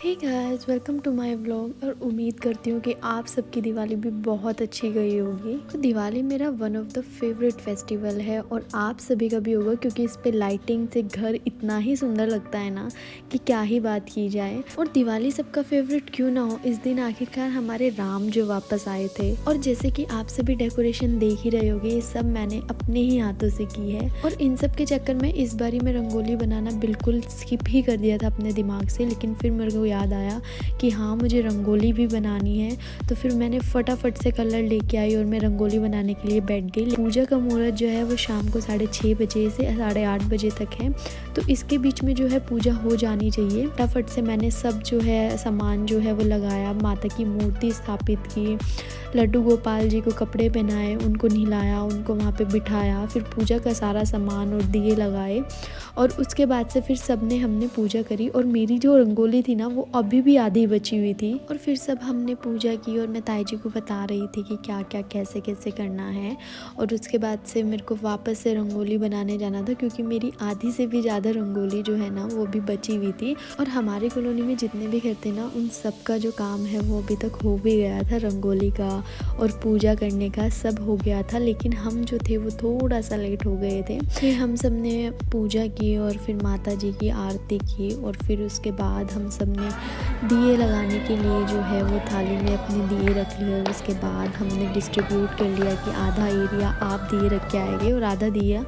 Hey guys, welcome to my vlog. और उम्मीद करती हूँ कि आप सबकी दिवाली भी बहुत अच्छी गई होगी। तो दिवाली मेरा one of the favourite festival है और आप सभी का भी होगा, क्योंकि इस पे लाइटिंग से घर इतना ही सुंदर लगता है ना कि क्या ही बात की जाए। और दिवाली सबका फेवरेट क्यों ना हो, इस दिन आखिरकार हमारे राम जो वापस आए थे। और जैसे कि आप सभी डेकोरेशन देख ही रहे होगे, ये सब मैंने अपने ही हाथों से की है। और इन सब के चक्कर में इस बारी मैं रंगोली बनाना बिल्कुल स्किप ही कर दिया था अपने दिमाग से। लेकिन फिर मेरे को याद आया कि हाँ, मुझे रंगोली भी बनानी है। तो फिर मैंने फटाफट से कलर लेके आई और मैं रंगोली बनाने के लिए बैठ गई। पूजा का मुहूर्त जो है वो शाम को 6:30 बजे से 8:30 बजे तक है। तो इसके बीच में जो है पूजा हो जानी चाहिए। फटाफट से मैंने सब जो है सामान जो है वो लगाया, माता की मूर्ति स्थापित की, लड्डू गोपाल जी को कपड़े पहनाए, उनको नहलाया, उनको वहाँ पे बिठाया, फिर पूजा का सारा सामान और दिए लगाए। और उसके बाद से फिर हमने पूजा करी। और मेरी जो रंगोली थी ना, वो अभी भी आधी बची हुई थी। और फिर सब हमने पूजा की और मैं ताई जी को बता रही थी कि क्या क्या कैसे कैसे करना है। और उसके बाद से मेरे को वापस से रंगोली बनाने जाना था, क्योंकि मेरी आधी से भी ज़्यादा रंगोली जो है ना वो भी बची हुई थी। और हमारी कॉलोनी में जितने भी घर थे ना, उन सब का जो काम है वो अभी तक हो भी गया था। रंगोली का और पूजा करने का सब हो गया था, लेकिन हम जो थे वो थोड़ा सा लेट हो गए थे। फिर हम सब ने पूजा की और फिर माता जी की आरती की। और फिर उसके बाद हम सब ने दिए लगाने के लिए जो है वो थाली में अपने दिए रख लिए। और उसके बाद हमने डिस्ट्रीब्यूट कर लिया कि आधा एरिया आप दिए रख के आएंगे और आधा दिया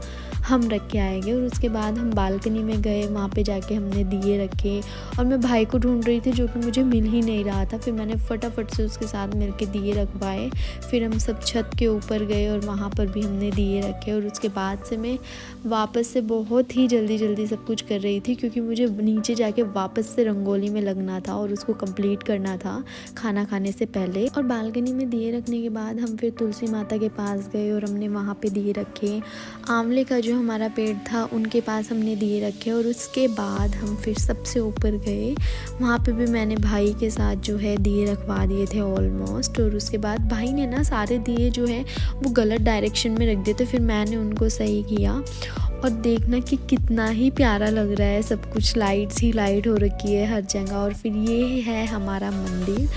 हम रख के आएंगे। और उसके बाद हम बालकनी में गए, वहाँ पे जाके हमने दिए रखे। और मैं भाई को ढूंढ रही थी, जो कि मुझे मिल ही नहीं रहा था। फिर मैंने फटाफट से उसके साथ मिल के दिए रखवाए। फिर हम सब छत के ऊपर गए और वहाँ पर भी हमने दिए रखे। और उसके बाद से मैं वापस से बहुत ही जल्दी जल्दी सब कुछ कर रही थी, क्योंकि मुझे नीचे जाके वापस से रंगोली में लगना था और उसको कंप्लीट करना था खाना खाने से पहले। और बालकनी में दिए रखने के बाद हम फिर तुलसी माता के पास गए और हमने वहाँ पे दिए रखे। आंवले का जो हमारा पेड़ था उनके पास हमने दिए रखे। और उसके बाद हम फिर सबसे ऊपर गए, वहाँ पे भी मैंने भाई के साथ जो है दिए रखवा दिए थे ऑलमोस्ट। और उसके बाद भाई ने ना सारे दिए जो है वो गलत डायरेक्शन में रख दिए थे, फिर मैंने उनको सही किया। और देखना कि कितना ही प्यारा लग रहा है सब कुछ, लाइट्स ही लाइट हो रखी है हर जगह। और फिर ये है हमारा मंदिर,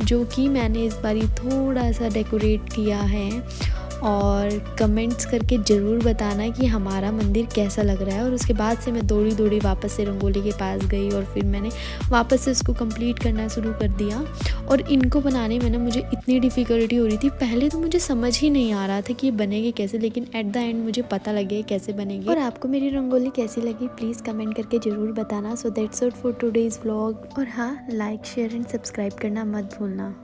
जो कि मैंने इस बारी थोड़ा सा डेकोरेट किया है। और कमेंट्स करके ज़रूर बताना कि हमारा मंदिर कैसा लग रहा है। और उसके बाद से मैं दौड़ी दौड़ी वापस से रंगोली के पास गई और फिर मैंने वापस से उसको कंप्लीट करना शुरू कर दिया। और इनको बनाने में ना मुझे इतनी डिफ़िकल्टी हो रही थी, पहले तो मुझे समझ ही नहीं आ रहा था कि ये बनेगी कैसे, लेकिन एट द एंड मुझे पता लग गया कैसे बनेगी। और आपको मेरी रंगोली कैसी लगी प्लीज़ कमेंट करके ज़रूर बताना। So that's all for today's vlog. और हाँ, लाइक शेयर एंड सब्सक्राइब करना मत भूलना।